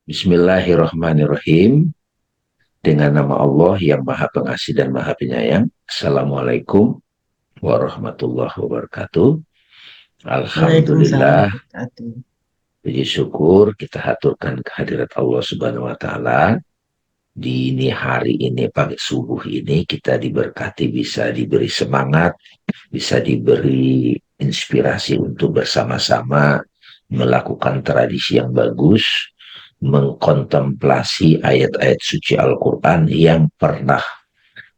Bismillahirrahmanirrahim. Dengan nama Allah yang Maha Pengasih dan Maha Penyayang. Assalamualaikum warahmatullahi wabarakatuh. Waalaikumsalam Alhamdulillah, warahmatullahi wabarakatuh. puji syukur kita haturkan kehadirat Allah Subhanahu wa taala. Di ini hari ini pagi subuh ini kita diberkati, bisa diberi semangat, bisa diberi inspirasi untuk bersama-sama melakukan tradisi yang bagus, mengkontemplasi ayat-ayat suci Al-Quran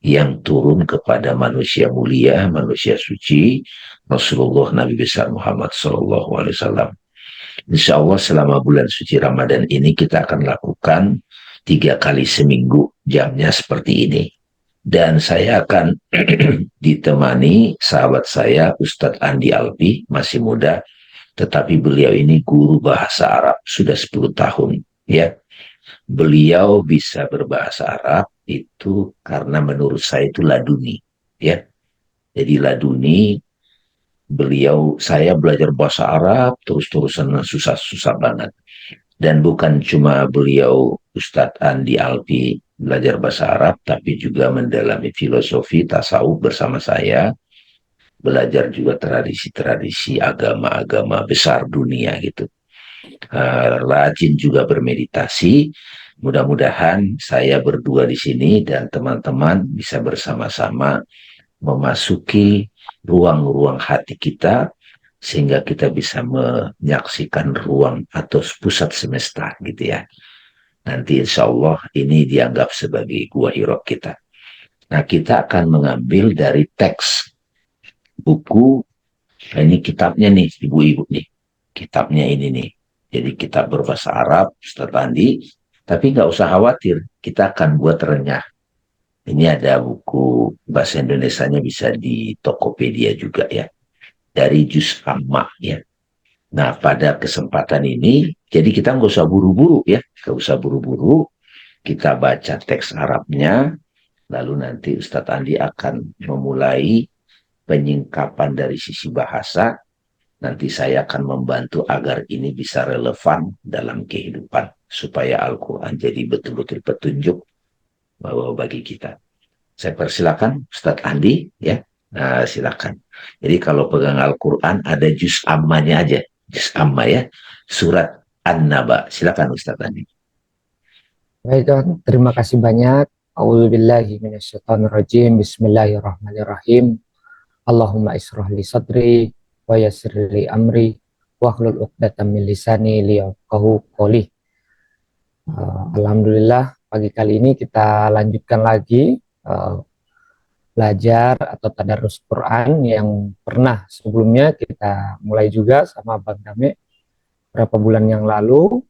yang turun kepada manusia mulia, manusia suci, Rasulullah Nabi besar Muhammad Sallallahu Alaihi Wasallam. Insya Allah selama bulan suci Ramadan ini kita akan lakukan 3 kali seminggu, jamnya seperti ini. Dan saya akan ditemani sahabat saya Ustadz Andi Alpi, masih muda, tetapi beliau ini guru bahasa Arab sudah 10 tahun. Ya, beliau bisa berbahasa Arab itu karena menurut saya itu laduni. Ya, jadi laduni. Saya belajar bahasa Arab terus-terusan susah-susah banget. Dan bukan cuma beliau Ustadz Andi Alpi belajar bahasa Arab, tapi juga mendalami filosofi tasawuf bersama saya, belajar juga tradisi-tradisi agama-agama besar dunia gitu. Rajin juga bermeditasi. Mudah-mudahan saya berdua di sini dan teman-teman bisa bersama-sama memasuki ruang-ruang hati kita sehingga kita bisa menyaksikan ruang atau pusat semesta gitu ya. Nanti insya Allah ini dianggap sebagai gua hiro kita. Nah, kita akan mengambil dari teks buku, ini kitabnya nih ibu-ibu nih, kitabnya ini nih. Jadi kitab berbahasa Arab Ustaz Andi, tapi nggak usah khawatir, kita akan buat renyah. Ini ada buku bahasa Indonesianya, bisa di Tokopedia juga ya, dari Juz Amma ya. Nah, pada kesempatan ini, jadi kita nggak usah buru-buru ya, nggak usah buru-buru. Kita baca teks Arabnya, lalu nanti Ustadz Andi akan memulai penyingkapan dari sisi bahasa. Nanti saya akan membantu agar ini bisa relevan dalam kehidupan, supaya Al-Quran jadi betul-betul petunjuk bahwa bagi kita. Saya persilakan Ustadz Andi ya. Nah, silakan. Jadi kalau pegang Al-Quran ada juz ammanya aja. Juz amma ya. Surat An-Naba. Silakan Ustadz Andi. Baik, Don. Terima kasih banyak. A'udzubillahi minasyaitonirrajim. Bismillahirrahmanirrahim. Allahumma israh li sadri wa yassir li amri wahlul 'uqdatam min lisani liyafqahu qouli. Alhamdulillah, pagi kali ini kita lanjutkan lagi belajar atau tadarus Quran yang pernah sebelumnya kita mulai juga sama Bang Dame beberapa bulan yang lalu,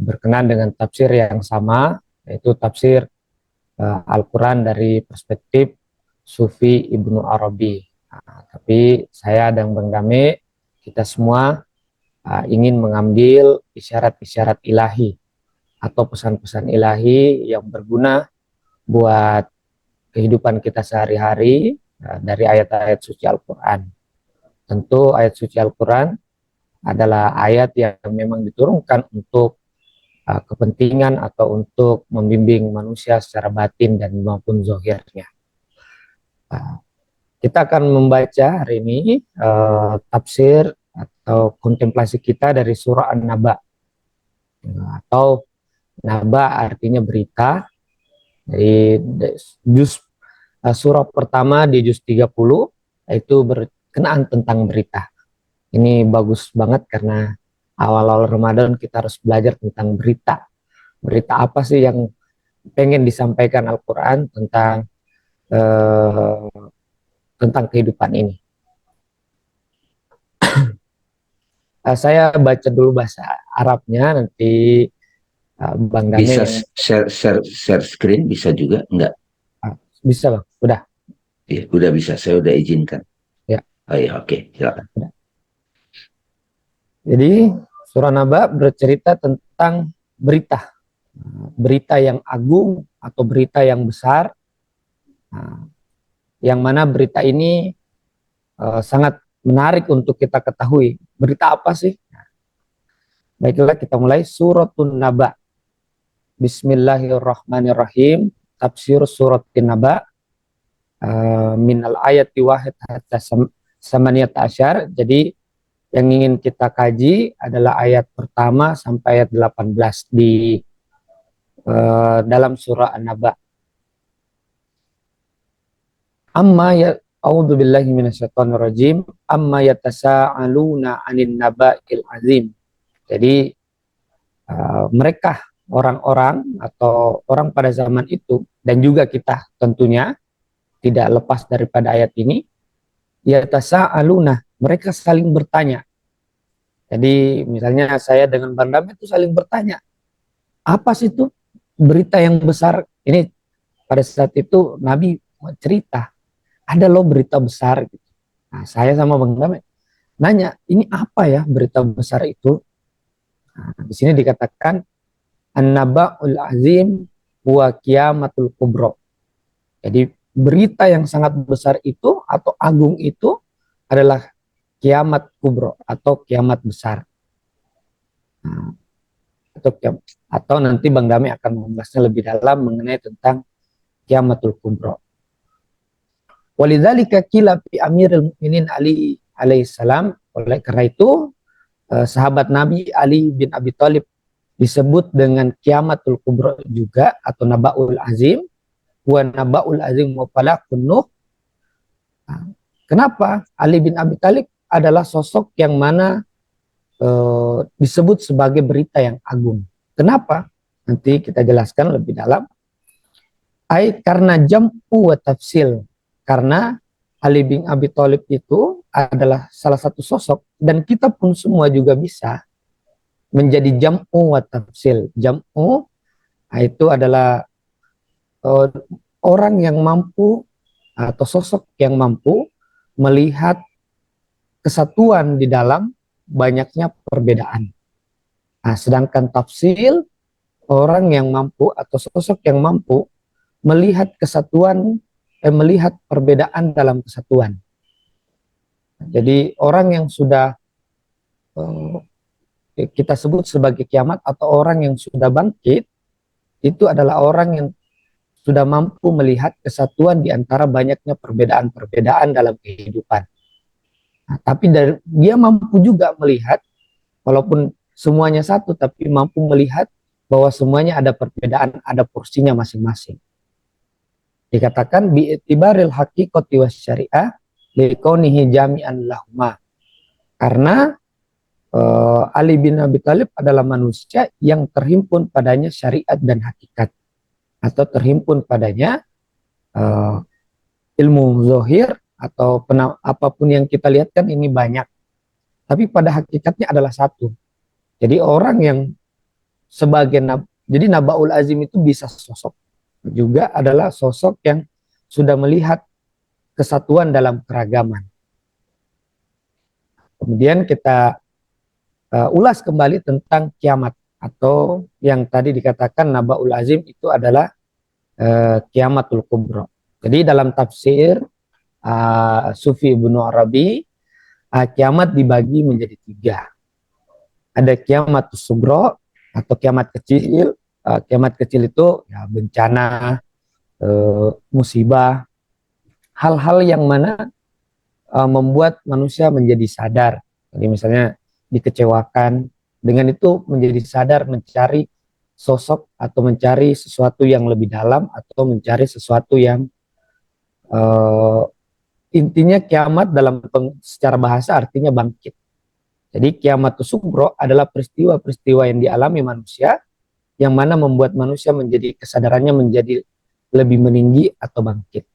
berkenaan dengan tafsir yang sama, yaitu tafsir Al-Quran dari perspektif Sufi Ibnu Arabi. Tapi saya dan Bang Dame, kita semua ingin mengambil isyarat-isyarat ilahi atau pesan-pesan ilahi yang berguna buat kehidupan kita sehari-hari dari ayat-ayat suci Al-Quran. Tentu ayat suci Al-Quran adalah ayat yang memang diturunkan untuk kepentingan atau untuk membimbing manusia secara batin dan maupun zohirnya. Kita akan membaca hari ini tafsir atau kontemplasi kita dari surah An-Naba, atau Naba artinya berita. Dari surah pertama di juz 30 itu berkenaan tentang berita. Ini bagus banget karena awal-awal Ramadan kita harus belajar tentang berita. Berita apa sih yang pengen disampaikan Al-Quran tentang kehidupan ini. Saya baca dulu bahasa Arabnya, nanti Bang Dame Bisa yang share screen, bisa juga enggak? bisa Bang, udah. Ya, udah bisa, saya udah izinkan. Ya, Oh iya, oke, silakan. udah. Jadi surah Naba bercerita tentang berita, berita yang agung atau berita yang besar, yang mana berita ini sangat menarik untuk kita ketahui. Berita apa sih? Baiklah, kita mulai suratun Naba. Bismillahirrahmanirrahim. Tafsir suratin Naba. Minal ayati wahid hatta samaniyat asyar. Jadi yang ingin kita kaji adalah ayat pertama sampai ayat 18 di dalam surah An-Naba. Amma ya A'udzu billahi minasyaitonir rajim. Amma yatasaaluna 'anin naba'il azim. Jadi mereka orang-orang atau orang pada zaman itu dan juga kita tentunya tidak lepas daripada ayat ini, yatasaaluna, mereka saling bertanya. Jadi misalnya saya dengan Bang Dam itu saling bertanya, apa sih itu berita yang besar ini? Pada saat itu Nabi cerita, ada loh berita besar gitu. Nah, saya sama Bang Dam nanya, ini apa ya berita besar itu? Nah, di sini dikatakan An-Naba'ul Azim wa Qiyamatul Kubro. Jadi berita yang sangat besar itu atau agung itu adalah kiamat kubro atau kiamat besar. Nah, atau nanti Bang Dami akan membahasnya lebih dalam mengenai tentang kiamatul kubro. Walidzalika qila fi Amirul Mukminin Ali alaihissalam. Oleh karena itu sahabat Nabi Ali bin Abi Thalib disebut dengan kiamatul kubro juga atau Naba'ul Azim. Wa Naba'ul Azim wa falaqun Nuh. Kenapa Ali bin Abi Thalib adalah sosok yang mana disebut sebagai berita yang agung? Kenapa? Nanti kita jelaskan lebih dalam. Karena jam'u wa tafsil. Karena Ali bin Abi Thalib itu adalah salah satu sosok dan kita pun semua juga bisa menjadi jam'u wa tafsil. Jam'u itu adalah orang yang mampu atau sosok yang mampu melihat kesatuan di dalam banyaknya perbedaan. Nah, sedangkan tafsil, orang yang mampu atau sosok yang mampu melihat kesatuan, melihat perbedaan dalam kesatuan. Jadi orang yang sudah kita sebut sebagai kiamat atau orang yang sudah bangkit, itu adalah orang yang sudah mampu melihat kesatuan di antara banyaknya perbedaan-perbedaan dalam kehidupan. Nah, tapi dia mampu juga melihat, walaupun semuanya satu, tapi mampu melihat bahwa semuanya ada perbedaan, ada porsinya masing-masing. Dikatakan bi'tibaril haqiqati wasyari'ah liqaunihi jami'an lahuma. Karena Ali bin Abi Thalib adalah manusia yang terhimpun padanya syariat dan hakikat, atau terhimpun padanya ilmu zahir atau apapun yang kita lihat kan ini banyak, tapi pada hakikatnya adalah satu. Jadi orang yang sebagai jadi Naba'ul Azim itu bisa sosok juga adalah sosok yang sudah melihat kesatuan dalam keragaman. Kemudian kita ulas kembali tentang kiamat atau yang tadi dikatakan Naba'ul Azim itu adalah kiamatul kubro. Jadi dalam tafsir Sufi Ibnu Arabi, kiamat dibagi menjadi tiga. Ada kiamat sugro atau kiamat kecil. Kiamat kecil itu ya bencana, musibah, hal-hal yang mana membuat manusia menjadi sadar. Jadi misalnya dikecewakan, dengan itu menjadi sadar mencari sosok atau mencari sesuatu yang lebih dalam atau mencari sesuatu yang intinya kiamat dalam secara bahasa artinya bangkit. Jadi kiamat sugro adalah peristiwa-peristiwa yang dialami manusia yang mana membuat manusia menjadi kesadarannya menjadi lebih meninggi atau bangkit.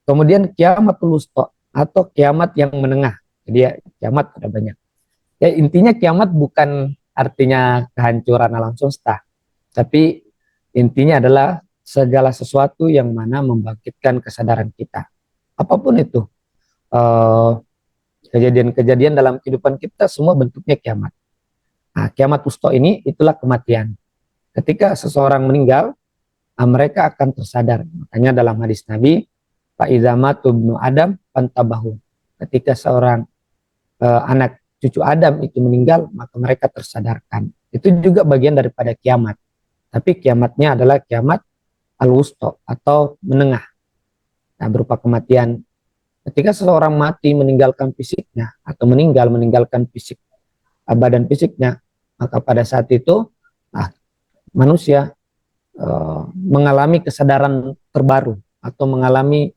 Kemudian kiamat wusta atau kiamat yang menengah. Jadi ya, kiamat ada banyak. Ya intinya kiamat bukan artinya kehancuran alam semesta, tapi intinya adalah segala sesuatu yang mana membangkitkan kesadaran kita. Apapun itu, kejadian-kejadian dalam kehidupan kita semua bentuknya kiamat. Nah, kiamat wusta ini itulah kematian. Ketika seseorang meninggal, mereka akan tersadar. Makanya dalam hadis Nabi, Pak Izamatu ibnu Adam pantabahu. Ketika seorang anak cucu Adam itu meninggal, maka mereka tersadarkan. Itu juga bagian daripada kiamat. Tapi kiamatnya adalah kiamat al-wusta atau menengah. Nah, berupa kematian. Ketika seseorang mati meninggalkan fisiknya atau meninggalkan fisik badan fisiknya, maka pada saat itu manusia mengalami kesadaran terbaru atau mengalami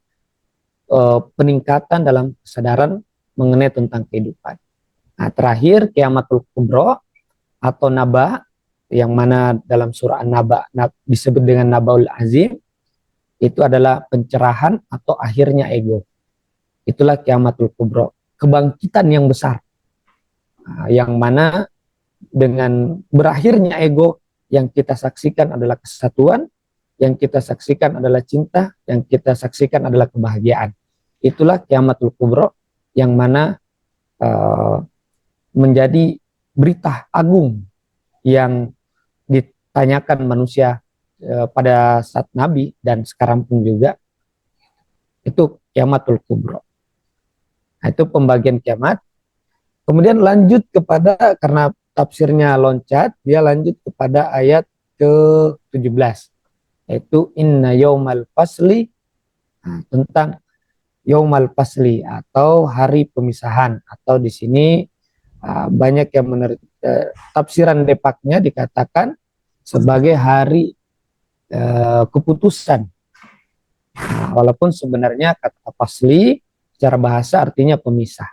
peningkatan dalam kesadaran mengenai tentang kehidupan. Nah, terakhir kiamatul kubro atau naba, yang mana dalam surah An-Naba disebut dengan Nabaul Azim, itu adalah pencerahan atau akhirnya ego. Itulah kiamatul kubro, kebangkitan yang besar, yang mana dengan berakhirnya ego, yang kita saksikan adalah kesatuan, yang kita saksikan adalah cinta, yang kita saksikan adalah kebahagiaan. Itulah kiamatul kubro, yang mana menjadi berita agung yang ditanyakan manusia pada saat Nabi dan sekarang pun juga. Itu kiamatul kubro. Nah, itu pembagian kiamat. Kemudian lanjut kepada, karena tafsirnya loncat, dia lanjut kepada ayat ke-17, yaitu inna yaumal fasli. Nah, tentang yaumal fasli atau hari pemisahan, atau di sini banyak yang menurut tafsiran depaknya dikatakan sebagai hari keputusan. Nah, walaupun sebenarnya kata fasli secara bahasa artinya pemisah.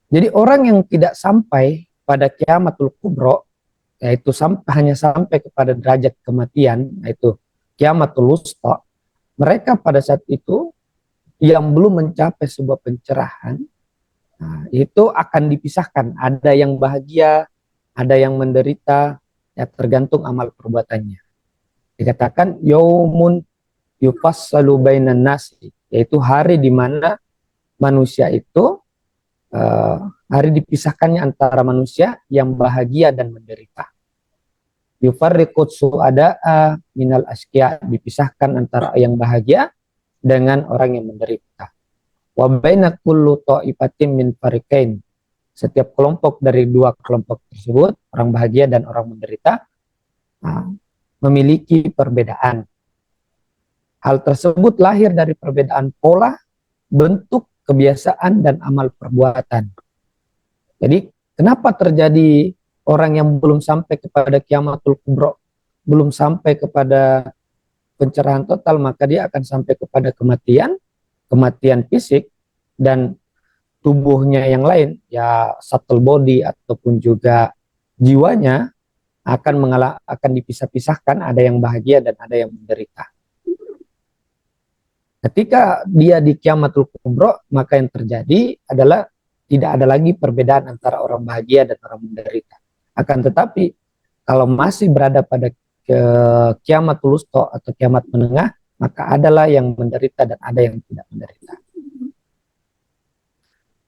Jadi orang yang tidak sampai pada kiamatul kubro, yaitu hanya sampai kepada derajat kematian, yaitu kiamatul wusta, mereka pada saat itu yang belum mencapai sebuah pencerahan, nah, itu akan dipisahkan. Ada yang bahagia, ada yang menderita, ya tergantung amal perbuatannya. Dikatakan yaumun yufassalu bainan nasi, yaitu hari di mana manusia itu hari dipisahkannya antara manusia yang bahagia dan menderita. Yufarriqut su'ada'a minal asqiya, dipisahkan antara yang bahagia dengan orang yang menderita. Wa baina kullu ta'ifatin min fariqain, setiap kelompok dari dua kelompok tersebut, orang bahagia dan orang menderita, memiliki perbedaan. Hal tersebut lahir dari perbedaan pola, bentuk, kebiasaan, dan amal perbuatan. Jadi kenapa terjadi orang yang belum sampai kepada kiamatul kubro, belum sampai kepada pencerahan total, maka dia akan sampai kepada kematian fisik, dan tubuhnya yang lain, ya subtle body ataupun juga jiwanya akan dipisah-pisahkan, ada yang bahagia dan ada yang menderita. Ketika dia di kiamatul kubro, maka yang terjadi adalah tidak ada lagi perbedaan antara orang bahagia dan orang menderita. Akan tetapi kalau masih berada pada kiamatul wusta atau kiamat menengah, maka adalah yang menderita dan ada yang tidak menderita.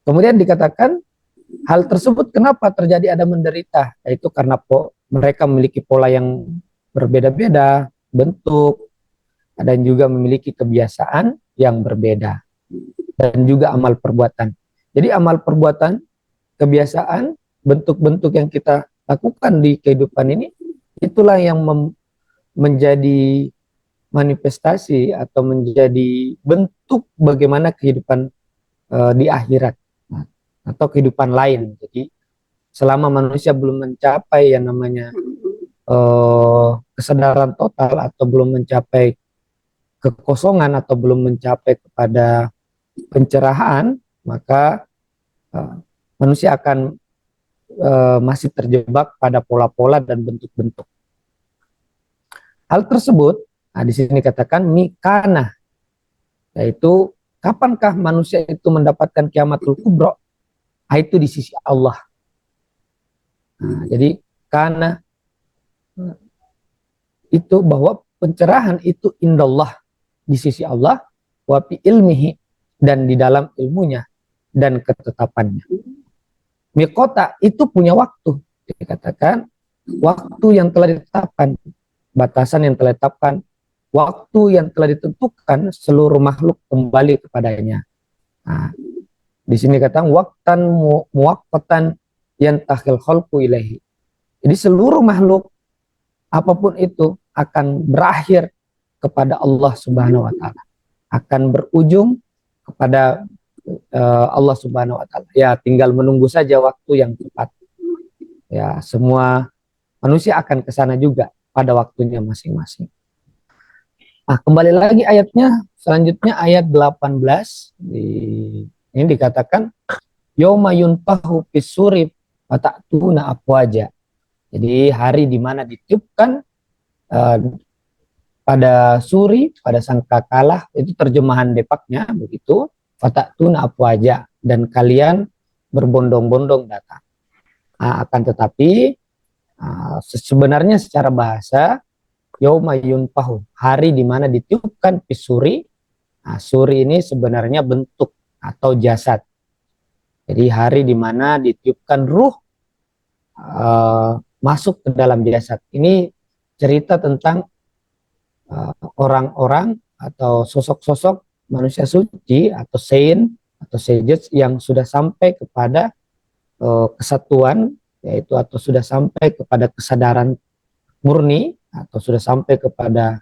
Kemudian dikatakan hal tersebut kenapa terjadi ada menderita, yaitu karena mereka memiliki pola yang berbeda-beda, bentuk, dan juga memiliki kebiasaan yang berbeda, dan juga amal perbuatan. Jadi amal perbuatan, kebiasaan, bentuk-bentuk yang kita lakukan di kehidupan ini, itulah yang menjadi manifestasi atau menjadi bentuk bagaimana kehidupan di akhirat atau kehidupan lain. Jadi selama manusia belum mencapai yang namanya kesadaran total, atau belum mencapai kekosongan, atau belum mencapai kepada pencerahan, maka manusia akan masih terjebak pada pola-pola dan bentuk-bentuk. Hal tersebut, di sini katakan mikana, yaitu kapankah manusia itu mendapatkan kiamatul kubro? Itu di sisi Allah. Jadi karena itu bahwa pencerahan itu indallah, di sisi Allah, wa fi ilmihi, dan di dalam ilmunya dan ketetapannya. Mikota itu punya waktu, dikatakan waktu yang telah ditetapkan, batasan yang telah ditetapkan, waktu yang telah ditentukan, seluruh makhluk kembali kepadanya. Nah, Di sini kata waqtan muwaqqatan yantahil khalqu ilaihi. Jadi seluruh makhluk apapun itu akan berakhir kepada Allah Subhanahu wa taala. Akan berujung kepada Allah Subhanahu wa taala. Ya, tinggal menunggu saja waktu yang tepat. Ya, semua manusia akan ke sana juga pada waktunya masing-masing. Nah, kembali lagi ayatnya, selanjutnya ayat 18 ini dikatakan yauma yunfahu fisuri fata'tuna afwaja. Jadi hari di mana ditiupkan pada suri, pada sangkakala, itu terjemahan depaknya begitu, fata'tuna afwaja, dan kalian berbondong-bondong datang. Akan tetapi sebenarnya secara bahasa yauma yunfahu, hari di mana ditiupkan fisuri. Suri ini sebenarnya bentuk atau jasad. Jadi hari di mana ditiupkan ruh masuk ke dalam jasad. Ini cerita tentang orang-orang atau sosok-sosok manusia suci atau saint atau sages yang sudah sampai kepada kesatuan, yaitu atau sudah sampai kepada kesadaran murni atau sudah sampai kepada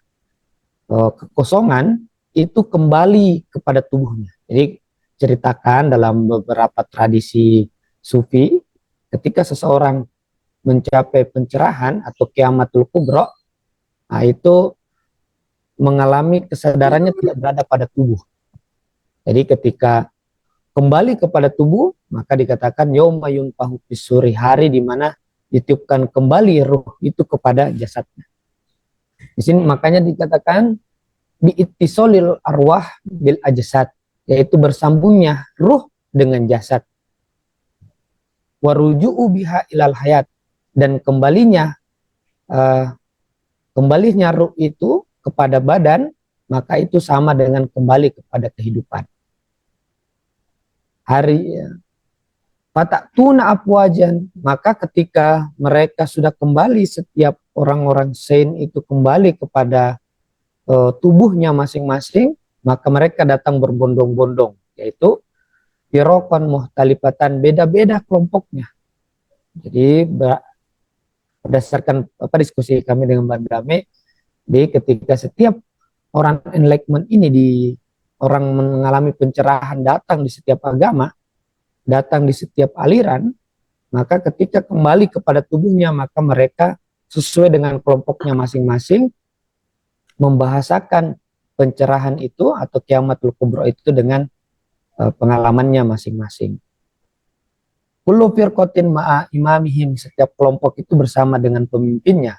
kekosongan, itu kembali kepada tubuhnya. Jadi ceritakan dalam beberapa tradisi sufi, ketika seseorang mencapai pencerahan atau kiamatul kubro, itu mengalami kesadarannya tidak berada pada tubuh. Jadi ketika kembali kepada tubuh, maka dikatakan yauma yunfahu fisuri, hari di mana ditiupkan kembali ruh itu kepada jasadnya. Di sini makanya dikatakan biittisolil arwah bil ajsad, yaitu bersambungnya ruh dengan jasad. Waruju'u biha ilal hayat, dan kembalinya ruh itu kepada badan, maka itu sama dengan kembali kepada kehidupan. Hari fata'tuna afwajan, maka ketika mereka sudah kembali, setiap orang-orang saint itu kembali kepada tubuhnya masing-masing, maka mereka datang berbondong-bondong, yaitu firaqan muhtalifatan, beda-beda kelompoknya. Jadi berdasarkan diskusi kami dengan Mbak Dame, ketika setiap orang enlightenment ini orang mengalami pencerahan datang di setiap agama, datang di setiap aliran, maka ketika kembali kepada tubuhnya, maka mereka sesuai dengan kelompoknya masing-masing membahasakan pencerahan itu atau kiamatul kubro itu dengan pengalamannya masing-masing. Kullu firqatin ma'a imamihim, setiap kelompok itu bersama dengan pemimpinnya.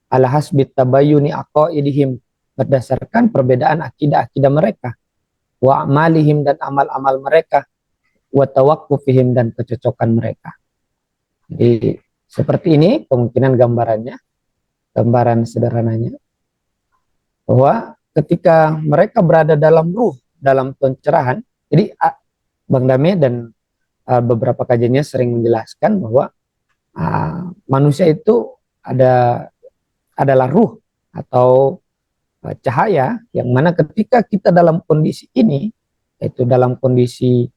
Ala hasbit tabayyuni aqaidihim, berdasarkan perbedaan akidah-akidah mereka. Wa amalihim, dan amal-amal mereka. Wa tawaqqufihim, dan kecocokan mereka. Jadi seperti ini kemungkinan gambarannya, gambaran sederhananya, bahwa ketika mereka berada dalam ruh, dalam pencerahan. Jadi Bang Dame dan beberapa kajiannya sering menjelaskan bahwa manusia itu adalah ruh atau cahaya, yang mana ketika kita dalam kondisi ini, yaitu dalam kondisi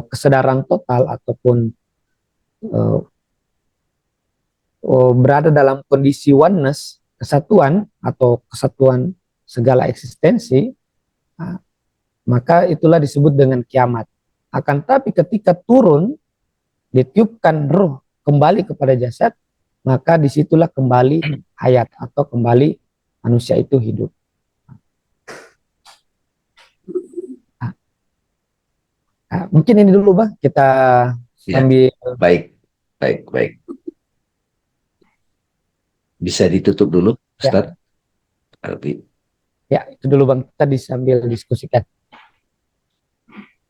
kesadaran total ataupun berada dalam kondisi oneness, kesatuan atau kesatuan segala eksistensi, maka itulah disebut dengan kiamat. Akan tapi ketika turun, ditiupkan ruh kembali kepada jasad, maka disitulah kembali hayat atau kembali manusia itu hidup. Mungkin ini dulu Bang, kita sambil baik. Bisa ditutup dulu, Ustaz? Ya, itu dulu Bang, kita sambil diskusikan.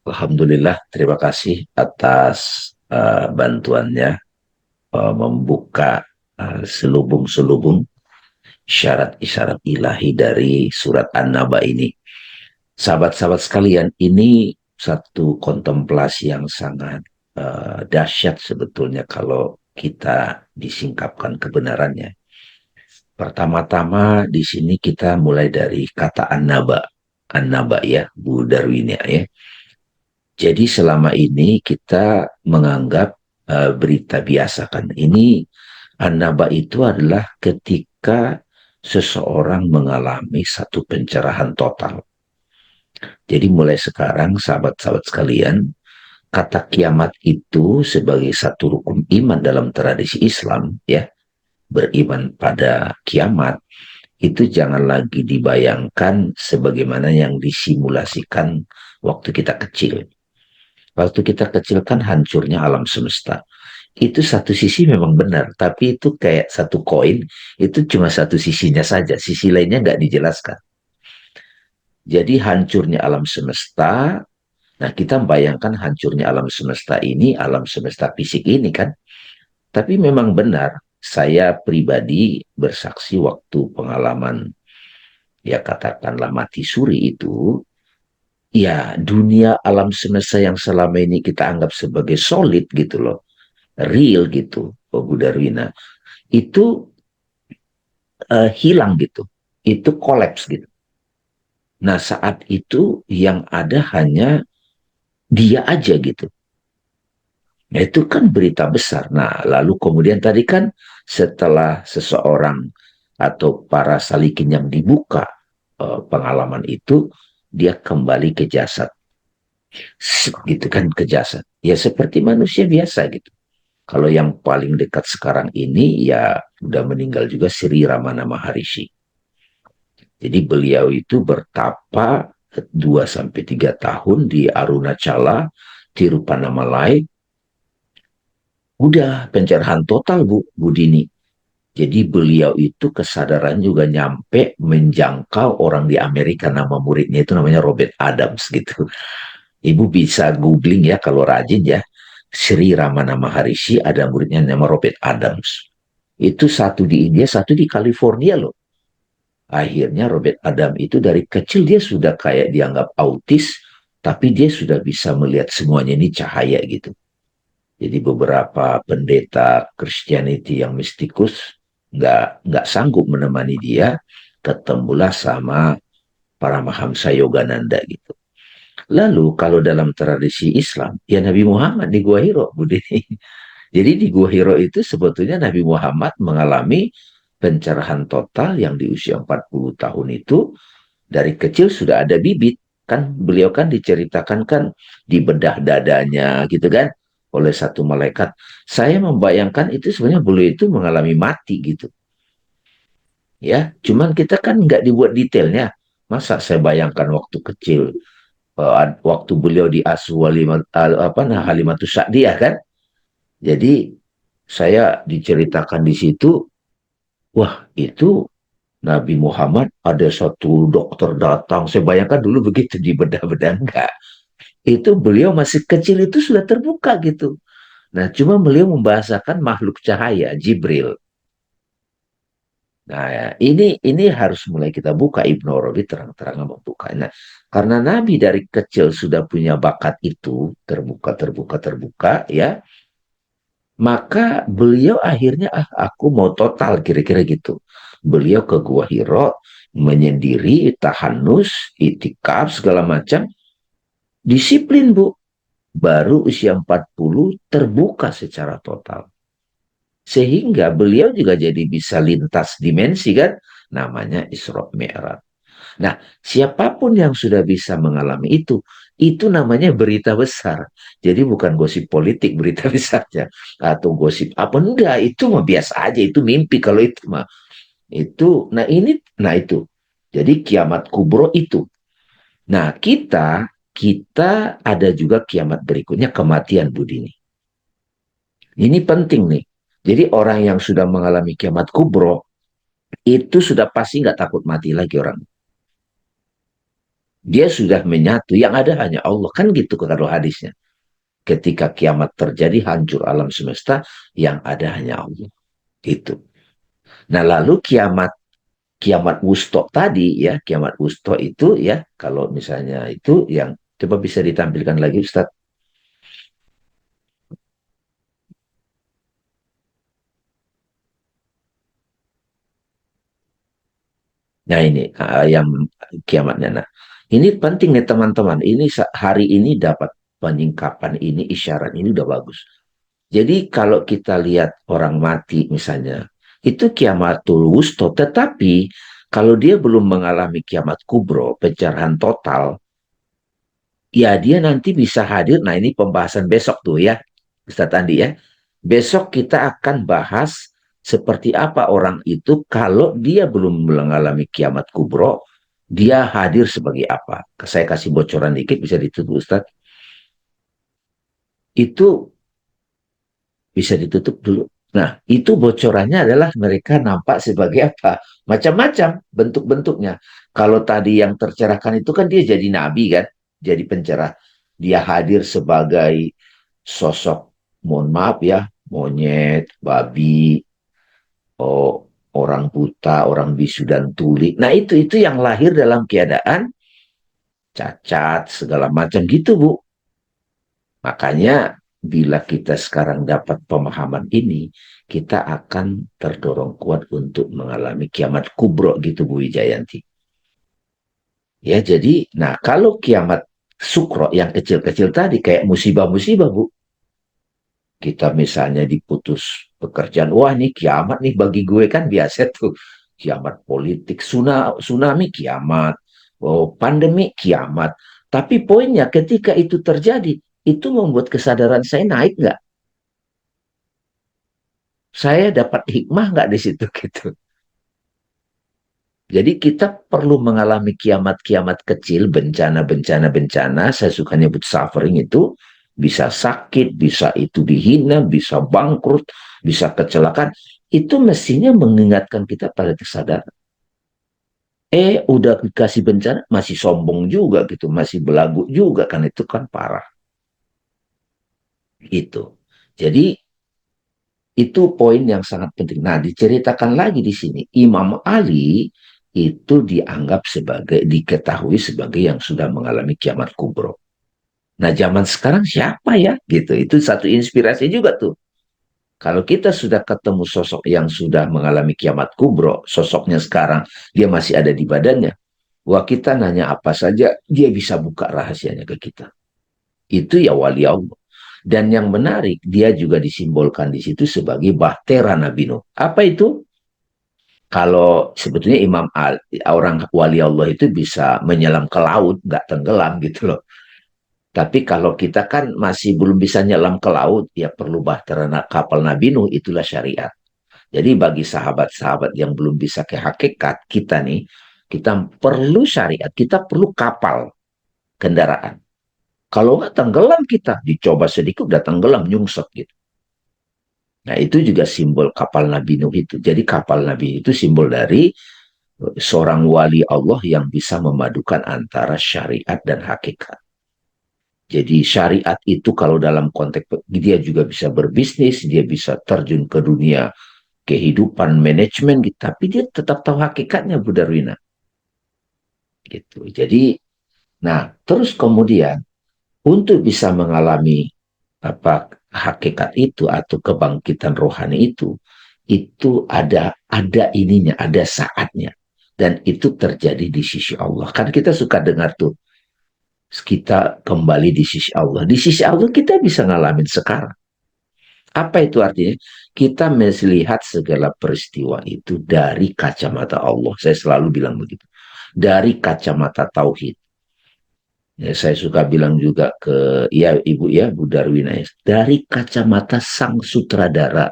Alhamdulillah, terima kasih atas bantuannya membuka selubung-selubung isyarat-isyarat ilahi dari surat An-Naba ini. Sahabat-sahabat sekalian, ini satu kontemplasi yang sangat dahsyat sebetulnya kalau kita disingkapkan kebenarannya. Pertama-tama di sini kita mulai dari kata An-Naba ya, Bu Darwinia ya. Jadi selama ini kita menganggap berita biasa kan. Ini An-Naba itu adalah ketika seseorang mengalami satu pencerahan total. Jadi mulai sekarang sahabat-sahabat sekalian, kata kiamat itu sebagai satu rukun iman dalam tradisi Islam, ya, beriman pada kiamat, itu jangan lagi dibayangkan sebagaimana yang disimulasikan waktu kita kecil. Waktu kita kecil kan hancurnya alam semesta. Itu satu sisi memang benar, tapi itu kayak satu koin, itu cuma satu sisinya saja, sisi lainnya nggak dijelaskan. Jadi hancurnya alam semesta, nah kita bayangkan hancurnya alam semesta ini, alam semesta fisik ini kan. Tapi memang benar, saya pribadi bersaksi waktu pengalaman, ya katakanlah mati suri itu, ya dunia alam semesta yang selama ini kita anggap sebagai solid gitu loh, real gitu, Bu Darwina, itu hilang gitu, itu kolaps gitu. Nah saat itu yang ada hanya dia aja gitu. Nah itu kan berita besar. Nah lalu kemudian tadi kan setelah seseorang atau para salikin yang dibuka pengalaman itu, dia kembali ke jasad, gitu kan, ke jasad. Ya seperti manusia biasa gitu. Kalau yang paling dekat sekarang ini ya udah meninggal juga Sri Ramana Maharishi. Jadi beliau itu bertapa 2 sampai 3 tahun di Arunachala, Tirupannamalai. Udah pencerahan total Bu Dini. Jadi beliau itu kesadaran juga nyampe menjangkau orang di Amerika, nama muridnya itu namanya Robert Adams gitu. Ibu bisa googling ya kalau rajin ya. Sri Ramana Maharishi ada muridnya nama Robert Adams. Itu satu di India, satu di California loh. Akhirnya Robert Adam itu dari kecil dia sudah kayak dianggap autis, tapi dia sudah bisa melihat semuanya ini cahaya gitu. Jadi beberapa pendeta Christianity yang mistikus nggak sanggup menemani dia, ketemulah sama para Mahamsa Yogananda gitu. Lalu kalau dalam tradisi Islam, ya Nabi Muhammad di Gua Hiro, Budi. Jadi di Gua Hiro itu sebetulnya Nabi Muhammad mengalami pencerahan total yang di usia 40 tahun itu dari kecil sudah ada bibit. Kan beliau kan diceritakan kan dibedah dadanya gitu kan oleh satu malaikat. Saya membayangkan itu sebenarnya beliau itu mengalami mati gitu. Ya, cuman kita kan nggak dibuat detailnya. Masa saya bayangkan waktu kecil, waktu beliau diasuh Halimatus Sa'diyah kan. Jadi saya diceritakan di situ, wah itu Nabi Muhammad ada satu dokter datang. Saya bayangkan dulu begitu di bedah-bedah enggak. Itu beliau masih kecil itu sudah terbuka gitu. Nah, cuma beliau membahasakan makhluk cahaya, Jibril. Nah, ya, ini harus mulai kita buka Ibnu Arabi terang-terangan membuka. Nah, karena Nabi dari kecil sudah punya bakat itu, terbuka, terbuka, terbuka, ya, maka beliau akhirnya, aku mau total, kira-kira gitu. Beliau ke Gua Hiro, menyendiri, tahanus, itikaf, segala macam. Disiplin, Bu. Baru usia 40 terbuka secara total. Sehingga beliau juga jadi bisa lintas dimensi kan. Namanya Isra Mi'raj. Nah, siapapun yang sudah bisa mengalami itu namanya berita besar. Jadi bukan gosip politik berita besarnya atau gosip apa enggak, itu mah biasa aja, itu mimpi kalau itu mah. Itu nah itu. Jadi kiamat kubro itu. Nah, kita ada juga kiamat berikutnya, kematian Budini. Ini penting nih. Jadi orang yang sudah mengalami kiamat kubro itu sudah pasti nggak takut mati lagi orang. Dia sudah menyatu, yang ada hanya Allah kan gitu kalau hadisnya. Ketika kiamat terjadi hancur alam semesta, yang ada hanya Allah. Gitu. Nah lalu kiamat kiamat wusto tadi ya, kiamat wusto itu ya, kalau misalnya itu yang coba bisa ditampilkan lagi Ustaz. Nah ini yang kiamatnya. Nah ini penting nih teman-teman. Ini hari ini dapat penyingkapan ini, isyarat ini udah bagus. Jadi kalau kita lihat orang mati misalnya, itu kiamatul wusto, tetapi kalau dia belum mengalami kiamat kubro, pencerahan total, ya dia nanti bisa hadir. Nah ini pembahasan besok tuh ya, Ustaz Andi ya. Besok kita akan bahas seperti apa orang itu kalau dia belum mengalami kiamat kubro, dia hadir sebagai apa. Saya kasih bocoran dikit, bisa ditutup Ustaz. Itu bisa ditutup dulu. Nah, itu bocorannya adalah mereka nampak sebagai apa? Macam-macam bentuk-bentuknya. Kalau tadi yang tercerahkan itu kan dia jadi nabi kan, jadi pencerah. Dia hadir sebagai sosok, mohon maaf ya, monyet, babi, oh, orang buta, orang bisu dan tuli. Nah, itu yang lahir dalam keadaan cacat segala macam gitu, Bu. Makanya bila kita sekarang dapat pemahaman ini, kita akan terdorong kuat untuk mengalami kiamat kubro gitu Bu Wijayanti. Ya jadi, nah kalau kiamat sukro yang kecil-kecil tadi kayak musibah-musibah Bu. Kita misalnya diputus pekerjaan, wah ini kiamat nih bagi gue kan biasa tuh. Kiamat politik, tsunami kiamat, oh, pandemi kiamat. Tapi poinnya ketika itu terjadi, itu membuat kesadaran saya naik nggak? Saya dapat hikmah nggak di situ gitu. Jadi kita perlu mengalami kiamat-kiamat kecil, bencana-bencana, saya suka nyebut suffering itu, bisa sakit, bisa itu dihina, bisa bangkrut, bisa kecelakaan. Itu mestinya mengingatkan kita pada kesadaran. Udah dikasih bencana, masih sombong juga gitu, masih belagu juga, kan itu kan parah. Gitu. Jadi itu poin yang sangat penting. Nah, diceritakan lagi di sini, Imam Ali itu dianggap sebagai, diketahui sebagai yang sudah mengalami kiamat kubro. Nah, zaman sekarang siapa ya? Gitu. Itu satu inspirasi juga tuh. Kalau kita sudah ketemu sosok yang sudah mengalami kiamat kubro, sosoknya sekarang dia masih ada di badannya. Wah, kita nanya apa saja, dia bisa buka rahasianya ke kita. Itu ya wali Allah. Dan yang menarik, dia juga disimbolkan di situ sebagai bahtera Nabi Nuh. Apa itu? Kalau sebetulnya Imam Ali, orang wali Allah itu bisa menyelam ke laut, nggak tenggelam gitu loh. Tapi kalau kita kan masih belum bisa nyelam ke laut, ya perlu bahtera kapal Nabi Nuh, itulah syariat. Jadi bagi sahabat-sahabat yang belum bisa ke hakikat, kita nih, kita perlu syariat, kita perlu kapal, kendaraan. Kalau nggak tenggelam kita, dicoba sedikit udah tenggelam, nyungsep gitu. Nah itu juga simbol kapal Nabi Nuh itu. Jadi kapal Nabi itu simbol dari seorang wali Allah yang bisa memadukan antara syariat dan hakikat. Jadi syariat itu kalau dalam konteks dia juga bisa berbisnis, dia bisa terjun ke dunia kehidupan manajemen gitu, tapi dia tetap tahu hakikatnya Bu Darwina. Gitu. Jadi, nah terus kemudian untuk bisa mengalami apa hakikat itu atau kebangkitan rohani itu ada ininya, ada saatnya, dan itu terjadi di sisi Allah. Kan kita suka dengar tuh, kita kembali di sisi Allah. Di sisi Allah kita bisa ngalamin sekarang. Apa itu artinya? Kita melihat segala peristiwa itu dari kacamata Allah. Saya selalu bilang begitu. Dari kacamata tauhid. Ya, saya suka bilang juga ke ya Ibu ya Bu Darwina ya, dari kacamata sang sutradara.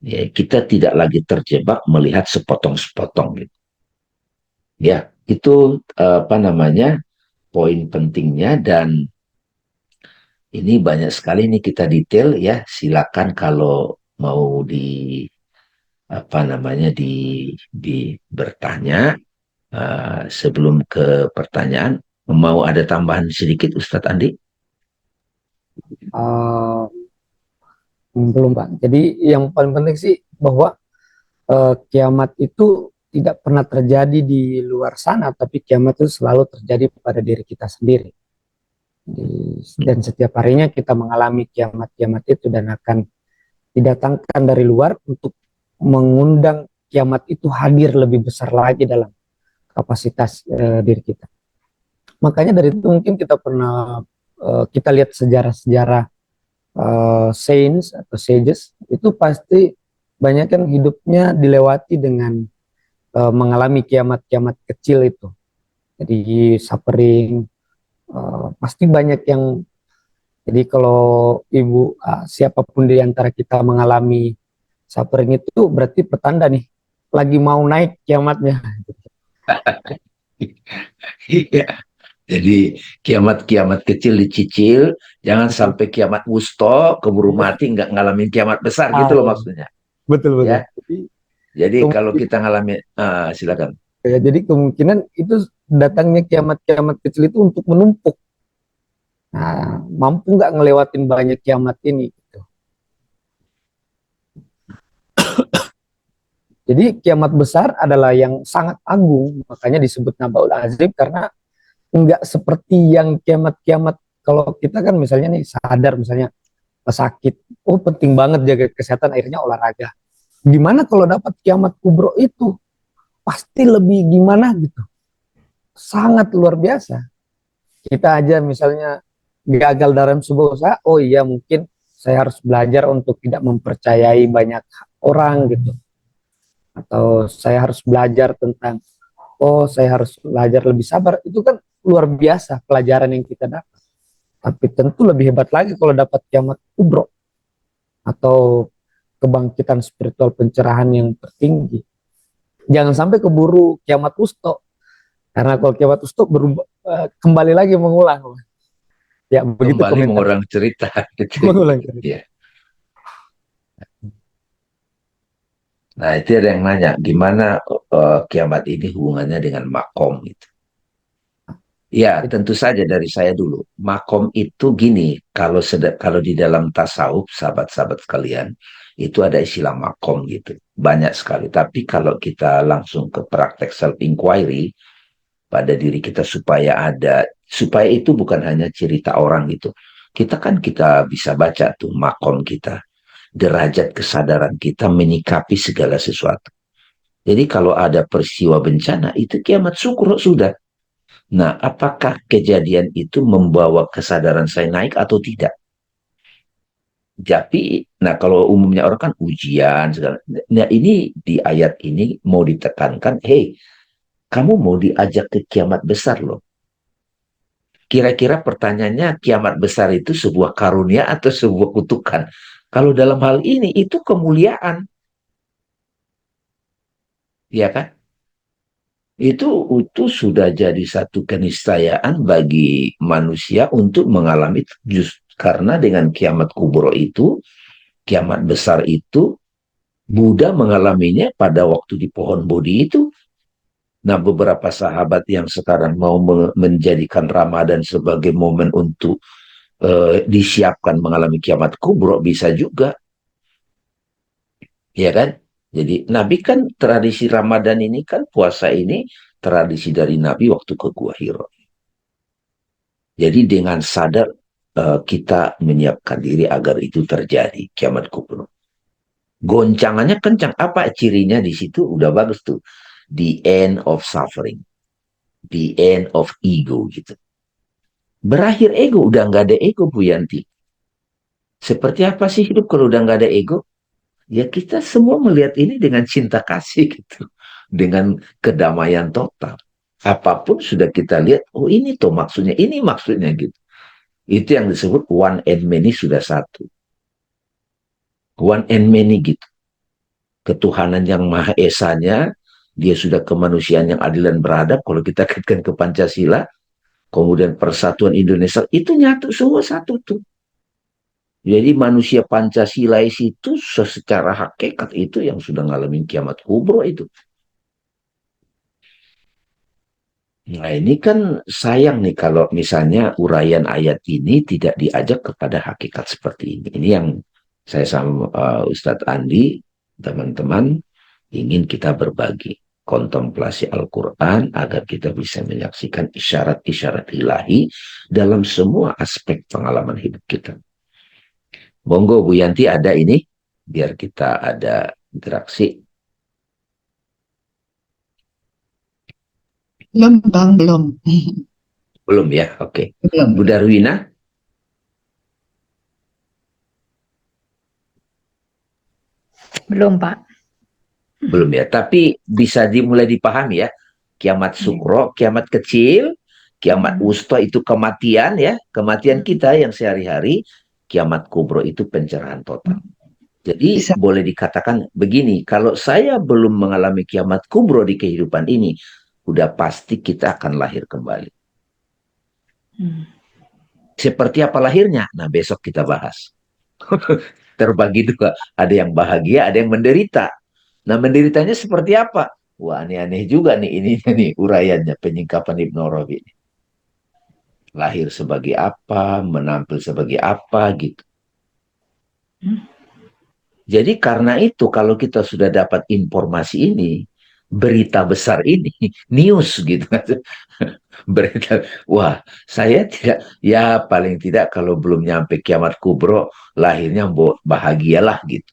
Ya, kita tidak lagi terjebak melihat sepotong-sepotong gitu. Ya, itu apa namanya? Poin pentingnya, dan ini banyak sekali nih kita detail ya. Silakan kalau mau di apa namanya di bertanya. Sebelum ke pertanyaan, mau ada tambahan sedikit Ustadz Andi? Uh, Belum Pak. Jadi yang paling penting sih bahwa kiamat itu tidak pernah terjadi di luar sana, tapi kiamat itu selalu terjadi pada diri kita sendiri. Dan setiap harinya kita mengalami kiamat-kiamat itu, dan akan didatangkan dari luar untuk mengundang kiamat itu hadir lebih besar lagi dalam kapasitas diri kita. Makanya dari itu mungkin kita pernah kita lihat sejarah-sejarah saints atau sages itu pasti banyak kan hidupnya dilewati dengan mengalami kiamat-kiamat kecil itu. Jadi suffering, pasti banyak yang, jadi kalau ibu siapapun di antara kita mengalami suffering itu berarti petanda nih lagi mau naik kiamatnya. Iya. Jadi kiamat-kiamat kecil dicicil, jangan Betul. sampai kiamat wusto keburu mati nggak ngalamin kiamat besar gitu loh Iya. maksudnya. Betul betul. Ya, jadi kalau kita ngalamin, silakan. Jadi kemungkinan itu datangnya kiamat-kiamat kecil itu untuk menumpuk. Nah, mampu nggak ngelewatin banyak kiamat ini? Gitu. Jadi kiamat besar adalah yang sangat agung, makanya disebut Nabaul Azim karena nggak seperti yang kiamat-kiamat. Kalau kita kan misalnya nih sadar misalnya sakit, oh penting banget jaga kesehatan, akhirnya olahraga. Gimana kalau dapat kiamat kubro itu? Pasti lebih gimana gitu. Sangat luar biasa. Kita aja misalnya gagal dalam sebuah usaha, oh iya mungkin saya harus belajar untuk tidak mempercayai banyak orang gitu. Atau saya harus belajar tentang, oh saya harus belajar lebih sabar. Itu kan luar biasa pelajaran yang kita dapat. Tapi tentu lebih hebat lagi kalau dapat kiamat kubro atau kebangkitan spiritual pencerahan yang tertinggi. Jangan sampai keburu kiamat wusto. Karena kalau kiamat wusto berubah, kembali lagi mengulang. Ya begitu Kembali komentar. mengulang cerita gitu. Mengulang cerita. Ya. Nah, itu ada yang nanya, gimana kiamat ini hubungannya dengan makom gitu. Ya, tentu saja dari saya dulu. Makom itu gini, kalau di dalam tasawuf, sahabat-sahabat sekalian, itu ada istilah makom gitu. Banyak sekali. Tapi kalau kita langsung ke praktek self-inquiry pada diri kita supaya itu bukan hanya cerita orang gitu. Kita bisa baca tuh makom kita, derajat kesadaran kita menyikapi segala sesuatu. Jadi kalau ada peristiwa bencana, itu kiamat syukur sudah. Nah, apakah kejadian itu membawa kesadaran saya naik atau tidak? Tapi, nah kalau umumnya orang kan ujian, segala. Nah ini di ayat ini mau ditekankan, hey, kamu mau diajak ke kiamat besar loh. Kira-kira pertanyaannya, kiamat besar itu sebuah karunia atau sebuah kutukan? Kalau dalam hal ini, itu kemuliaan. Ya kan? Itu sudah jadi satu keniscayaan bagi manusia untuk mengalami karena dengan kiamat kubro itu, kiamat besar itu, Buddha mengalaminya pada waktu di pohon Bodhi itu. Nah, beberapa sahabat yang sekarang mau menjadikan Ramadan sebagai momen untuk disiapkan mengalami kiamat kubro bisa juga, ya kan? Jadi Nabi kan tradisi Ramadan ini kan puasa ini tradisi dari Nabi waktu ke Gua Hiro. Jadi dengan sadar kita menyiapkan diri agar itu terjadi kiamat kubro. Goncangannya kencang. Apa cirinya di situ? Udah bagus tuh. The end of suffering. The end of ego gitu. Berakhir ego. Udah nggak ada ego, Bu Yanti. Seperti apa sih hidup kalau udah nggak ada ego? Ya kita semua melihat ini dengan cinta kasih gitu. Dengan kedamaian total. Apapun sudah kita lihat, oh ini maksudnya gitu. Itu yang disebut one and many sudah satu. One and many gitu. Ketuhanan yang Maha Esanya, dia sudah kemanusiaan yang adil dan beradab. Kalau kita kaitkan ke Pancasila, kemudian persatuan Indonesia, itu nyatu semua satu tuh. Jadi manusia Pancasila itu secara hakikat itu yang sudah ngalamin kiamat kubro itu. Nah ini kan sayang nih kalau misalnya uraian ayat ini tidak diajak kepada hakikat seperti ini. Ini yang saya sama Ustadz Andi, teman-teman, ingin kita berbagi kontemplasi Al-Quran agar kita bisa menyaksikan isyarat-isyarat ilahi dalam semua aspek pengalaman hidup kita. Monggo Bu Yanti ada ini, biar kita ada interaksi. Belum, Bang, belum. Belum ya? Oke. Belum. Bu Darwina? Belum, Pak. Belum ya, tapi bisa dimulai dipahami ya. Kiamat sukro, kiamat kecil, kiamat wusta itu kematian ya, kematian kita yang sehari-hari, kiamat kubro itu pencerahan total. Jadi Bisa. boleh dikatakan begini, kalau saya belum mengalami kiamat kubro di kehidupan ini, udah pasti kita akan lahir kembali. Seperti apa lahirnya? Nah, besok kita bahas. Terbagi dua, ada yang bahagia, ada yang menderita. Nah, menderitanya seperti apa? Wah, aneh-aneh juga nih nih uraiannya penyingkapan Ibnu Arabi. Lahir sebagai apa, menampil sebagai apa gitu. Jadi karena itu kalau kita sudah dapat informasi ini, berita besar ini, news gitu. Berita, wah, saya tidak, ya paling tidak kalau belum nyampe kiamat kubro, lahirnya bahagialah gitu.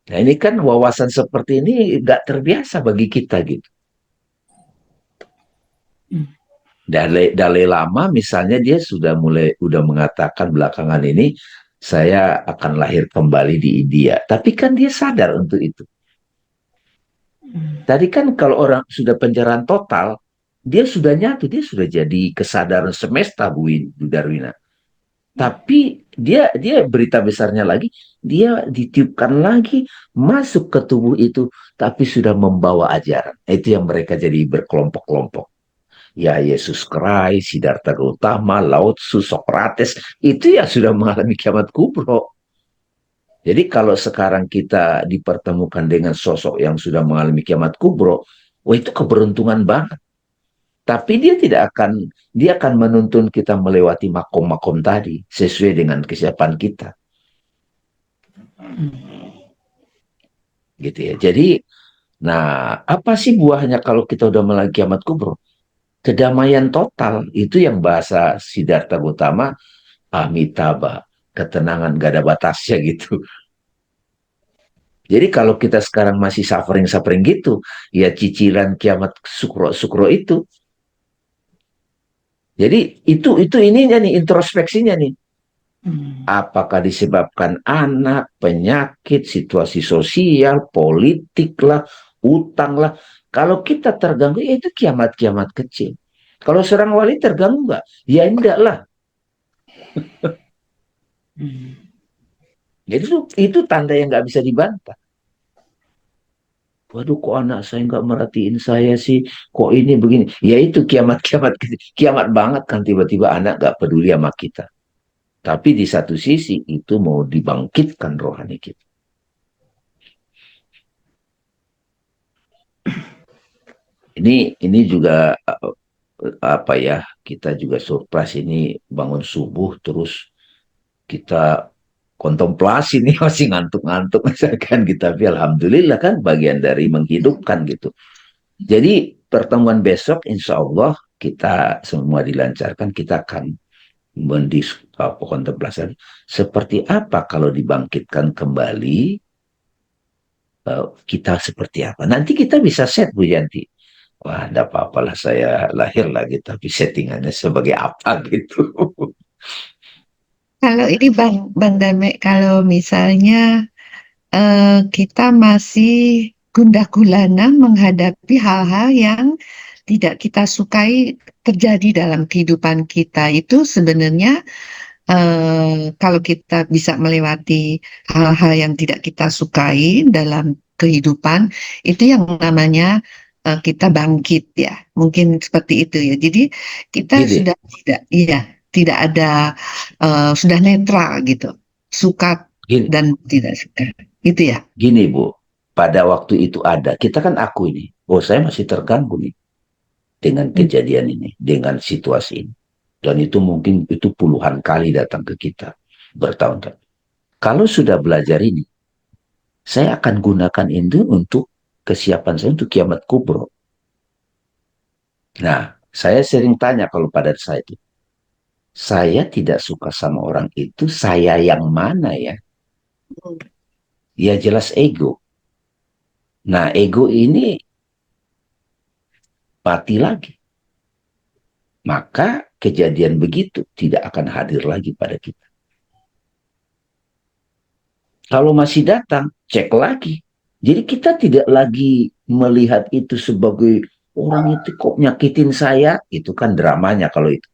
Nah, ini kan wawasan seperti ini nggak terbiasa bagi kita gitu. Dalai Lama misalnya dia udah mengatakan belakangan ini saya akan lahir kembali di India. Tapi kan dia sadar untuk itu. Tadi kan kalau orang sudah pencerahan total, dia sudah nyatu, dia sudah jadi kesadaran semesta Bu Darwina. Tapi dia berita besarnya lagi, dia ditiupkan lagi masuk ke tubuh itu, tapi sudah membawa ajaran. Itu yang mereka jadi berkelompok-kelompok. Ya Yesus Christ, Siddhartha Gautama, Lao Tzu, Socrates, itu ya sudah mengalami kiamat kubro. Jadi kalau sekarang kita dipertemukan dengan sosok yang sudah mengalami kiamat kubro, wah itu keberuntungan banget. Tapi dia akan menuntun kita melewati makom-makom tadi, sesuai dengan kesiapan kita. Gitu ya. Jadi, nah apa sih buahnya kalau kita udah melewati kiamat kubro? Kedamaian total, itu yang bahasa Siddhartha Gautama, Amitabha, ketenangan gak ada batasnya gitu. Jadi kalau kita sekarang masih suffering-suffering gitu, ya cicilan kiamat sukro itu. Jadi itu ininya nih, introspeksinya nih. Apakah disebabkan anak, penyakit, situasi sosial, politik lah, utang lah. Kalau kita terganggu, ya itu kiamat-kiamat kecil. Kalau seorang wali terganggu nggak? Ya enggak lah. Jadi itu tanda yang nggak bisa dibantah. Waduh, kok anak saya nggak merhatiin saya sih? Kok ini begini? Ya itu kiamat-kiamat kiamat banget kan tiba-tiba anak nggak peduli sama kita. Tapi di satu sisi itu mau dibangkitkan rohani kita. Ini juga apa ya? Kita juga surprise ini bangun subuh terus kita kontemplasi nih masih ngantuk-ngantuk misalkan kita, tapi alhamdulillah kan bagian dari menghidupkan gitu. Jadi pertemuan besok insya Allah kita semua dilancarkan, kita akan kontemplasi seperti apa kalau dibangkitkan kembali, kita seperti apa. Nanti kita bisa set Bu Yanti. Wah, ada apa-apalah saya lahir lagi, tapi settingannya sebagai apa gitu. Kalau ini Bang Dame, kalau misalnya kita masih gundah gulana menghadapi hal-hal yang tidak kita sukai terjadi dalam kehidupan kita, itu sebenarnya kalau kita bisa melewati hal-hal yang tidak kita sukai dalam kehidupan, itu yang namanya kita bangkit ya, mungkin seperti itu ya. Jadi kita Gini, sudah tidak ada sudah netral gitu, suka gini, dan tidak suka, gitu ya. gini Bu, pada waktu itu ada, kita kan aku ini, oh saya masih terganggu nih dengan kejadian ini, dengan situasi ini. Dan itu mungkin itu puluhan kali datang ke kita, bertahun-tahun. Kalau sudah belajar ini, saya akan gunakan itu untuk kesiapan saya untuk kiamat kubro. Nah, saya sering tanya kalau pada saya itu, saya tidak suka sama orang itu, saya yang mana ya? Ya jelas ego. Nah, ego ini mati lagi. Maka kejadian begitu tidak akan hadir lagi pada kita. Kalau masih datang, cek lagi. Jadi kita tidak lagi melihat itu sebagai orang itu kok nyakitin saya, itu kan dramanya kalau itu.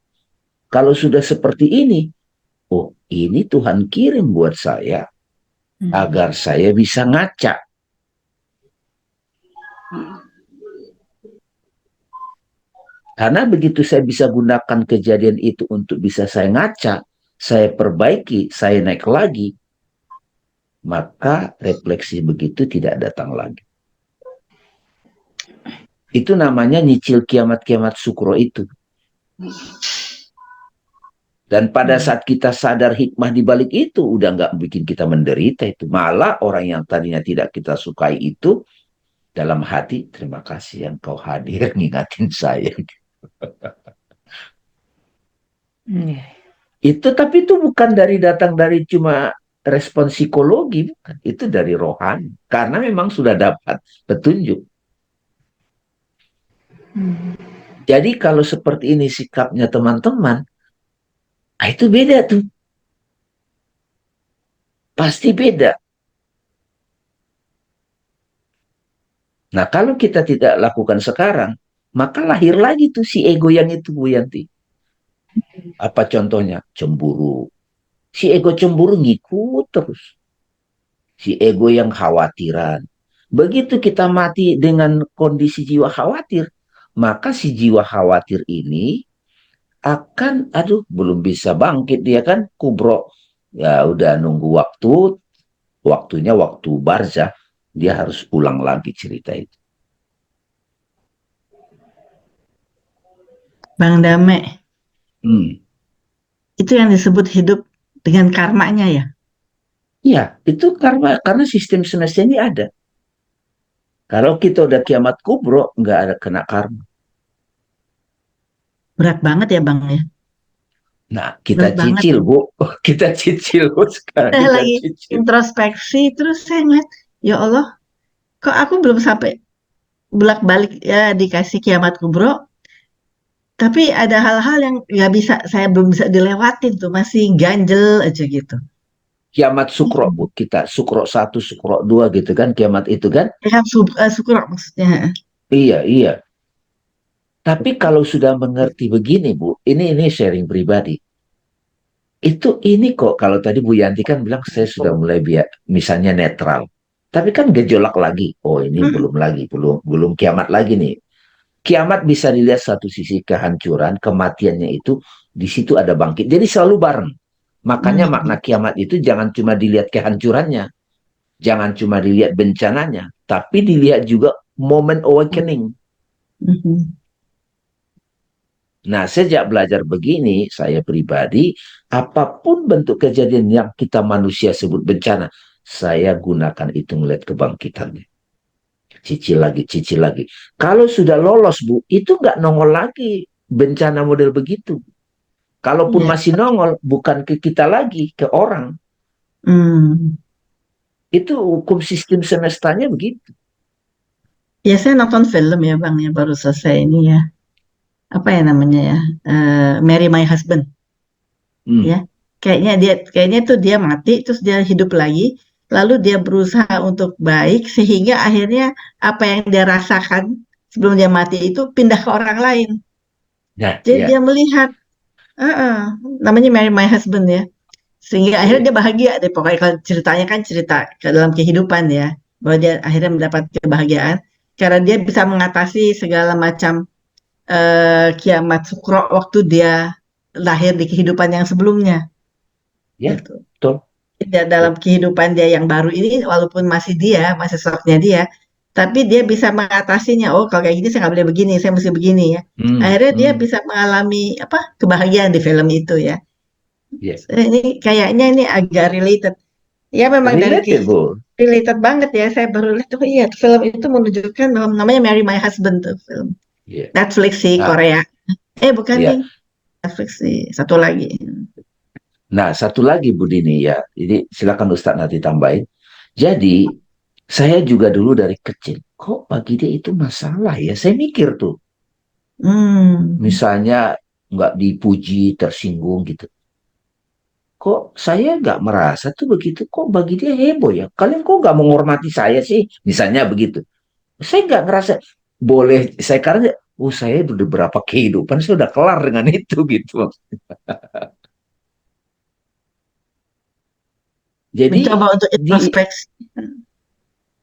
Kalau sudah seperti ini, oh ini Tuhan kirim buat saya agar saya bisa ngaca. Karena begitu saya bisa gunakan kejadian itu untuk bisa saya ngaca, saya perbaiki, saya naik lagi, maka refleksi begitu tidak datang lagi. Itu namanya nyicil kiamat-kiamat sukro itu. Dan pada saat kita sadar hikmah di balik itu, udah nggak bikin kita menderita itu. Malah orang yang tadinya tidak kita sukai itu, dalam hati, terima kasih yang kau hadir ngingatin saya. Itu tapi itu bukan datang dari cuma respon psikologi, bukan. Itu dari rohani. Karena memang sudah dapat petunjuk. Jadi kalau seperti ini sikapnya teman-teman, itu beda tuh. Pasti beda. Nah kalau kita tidak lakukan sekarang, maka lahir lagi tuh si ego yang itu, Bu Yanti. Apa contohnya? Cemburu. Si ego cemburu ngikut terus. Si ego yang khawatiran. Begitu kita mati dengan kondisi jiwa khawatir, maka si jiwa khawatir ini akan, aduh, belum bisa bangkit dia kan, kubro. Ya udah nunggu waktu, waktunya waktu barzah, dia harus ulang lagi cerita itu. Bang Dame, itu yang disebut hidup dengan karmanya ya? Iya, itu karena sistem semesta ini ada. Kalau kita udah kiamat kubro, nggak ada kena karma. Berat banget ya Bang ya? Nah, kita Berat banget. cicil, Bu. Kita cicil, Bu. Sekarang Saya kita lagi cicil. introspeksi, terus saya ngeliat, ya Allah, kok aku belum sampai bolak-balik ya dikasih kiamat kubro, tapi ada hal-hal yang nggak bisa, saya belum bisa dilewatin tuh, masih ganjel aja gitu. Kiamat sukro, Bu. Kita sukro 1, sukro 2 gitu kan, kiamat itu kan. Ya, syukur maksudnya. Iya, iya. Tapi kalau sudah mengerti begini, Bu, ini sharing pribadi. Ini kok, kalau tadi Bu Yanti kan bilang saya sudah mulai misalnya netral. Tapi kan gejolak lagi. Oh, ini belum lagi, belum kiamat lagi nih. Kiamat bisa dilihat satu sisi kehancuran, kematiannya itu di situ ada bangkit. Jadi selalu bareng. Makanya makna kiamat itu jangan cuma dilihat kehancurannya, jangan cuma dilihat bencananya, tapi dilihat juga moment awakening. Nah, sejak belajar begini, saya pribadi, apapun bentuk kejadian yang kita manusia sebut bencana, saya gunakan itu melihat kebangkitannya. Cicil lagi, cicil lagi. Kalau sudah lolos, Bu, itu nggak nongol lagi bencana model begitu. Kalaupun masih nongol, bukan ke kita lagi, ke orang. Itu hukum sistem semestanya begitu. Ya, saya nonton film ya Bang, ya baru selesai ini ya. Apa ya namanya ya? Marry My Husband. Ya, kayaknya tuh dia mati, terus dia hidup lagi, lalu dia berusaha untuk baik, sehingga akhirnya apa yang dia rasakan sebelum dia mati itu pindah ke orang lain. Jadi dia melihat, namanya Marry My Husband ya, sehingga akhirnya dia bahagia deh. Pokoknya kalau ceritanya kan cerita ke dalam kehidupan ya, bahwa dia akhirnya mendapat kebahagiaan karena dia bisa mengatasi segala macam kiamat sukro waktu dia lahir di kehidupan yang sebelumnya. Ya, gitu. betul. Dalam kehidupan dia yang baru ini, walaupun masih sosoknya dia, tapi dia bisa mengatasinya. Oh, kalau kayak gini saya nggak boleh begini, saya mesti begini ya. Akhirnya dia bisa mengalami kebahagiaan di film itu ya. Ini kayaknya ini agak related. Ya memang related banget ya. Saya baru lihat tuh, iya film itu menunjukkan bahwa namanya Marry My Husband tuh film. Netflix sih, Korea. Bukan nih, Netflix sih. Satu lagi. Nah, satu lagi Bu Dini ya. Jadi silakan Ustadz nanti tambahin. Jadi saya juga dulu dari kecil, kok bagi dia itu masalah ya? Saya mikir tuh. Misalnya nggak dipuji, tersinggung gitu. kok saya nggak merasa tuh begitu, kok bagi dia heboh ya. Kalian kok nggak menghormati saya sih? Misalnya begitu. Saya nggak ngerasa boleh, saya karena saya udah berapa kehidupan, saya udah kelar dengan itu gitu. Jadi Mencoba untuk introspeksi.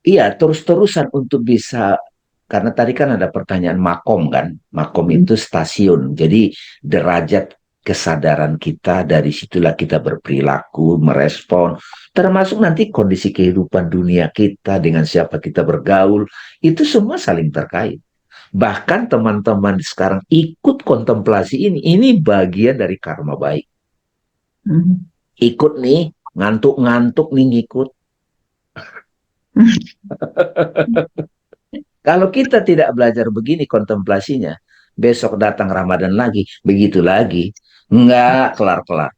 iya terus-terusan untuk bisa, karena tadi kan ada pertanyaan makom kan, makom itu stasiun. Jadi derajat kesadaran kita dari situlah kita berperilaku, merespon, termasuk nanti kondisi kehidupan dunia kita dengan siapa kita bergaul, itu semua saling terkait. Bahkan teman-teman sekarang ikut kontemplasi ini bagian dari karma baik. Ikut nih, ngantuk-ngantuk nih ngikut. Kalau kita tidak belajar begini kontemplasinya, besok datang Ramadan lagi, begitu lagi, nggak kelar-kelar.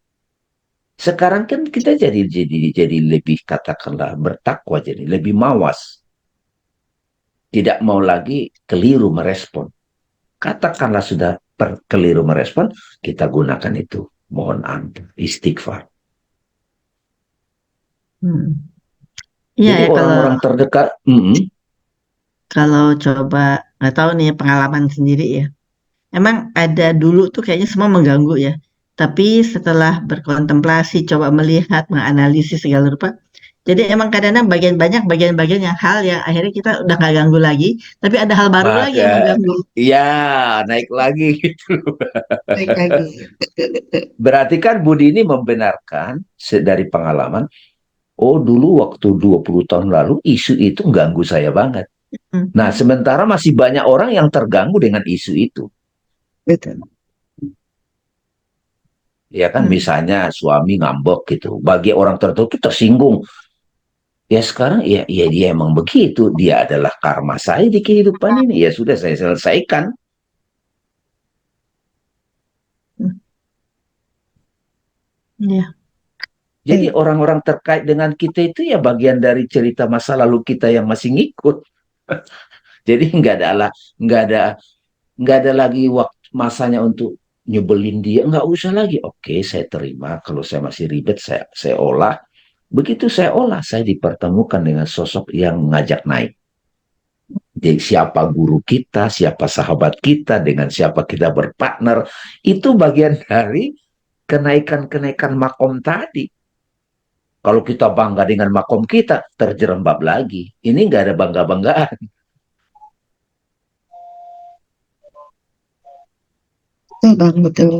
Sekarang kan kita jadi lebih katakanlah bertakwa, jadi lebih mawas, tidak mau lagi keliru merespon. Katakanlah sudah keliru merespon, kita gunakan itu, mohon ampun, istighfar. Iya Jadi ya, orang-orang terdekat, kalau coba nggak tahu nih pengalaman sendiri ya. Emang ada dulu tuh kayaknya semua mengganggu ya. Tapi setelah berkontemplasi, coba melihat, menganalisis segala rupa. Jadi emang kadang-kadang bagian-bagian yang hal yang akhirnya kita udah nggak ganggu lagi, tapi ada hal baru lagi yang maka mengganggu. ya naik lagi gitu. Baik lagi. Berarti kan Budi ini membenarkan dari pengalaman, oh dulu waktu 20 tahun lalu isu itu ganggu saya banget. Nah, sementara masih banyak orang yang terganggu dengan isu itu. Betul. Ya kan, misalnya suami ngambek gitu. Bagi orang tertentu tersinggung. Ya sekarang ya dia emang begitu. Dia adalah karma saya di kehidupan ini. Ya sudah saya selesaikan. Iya. Jadi orang-orang terkait dengan kita itu ya bagian dari cerita masa lalu kita yang masih ngikut. Jadi nggak ada lagi waktu masanya untuk nyebelin dia, nggak usah lagi. Oke, saya terima. Kalau saya masih ribet, saya olah. Begitu saya olah, saya dipertemukan dengan sosok yang mengajak naik. Jadi siapa guru kita, siapa sahabat kita, dengan siapa kita berpartner, itu bagian dari kenaikan-kenaikan makom tadi. Kalau kita bangga dengan makom kita, terjerembab lagi. Ini nggak ada bangga-banggaan. Betul Bang, betul.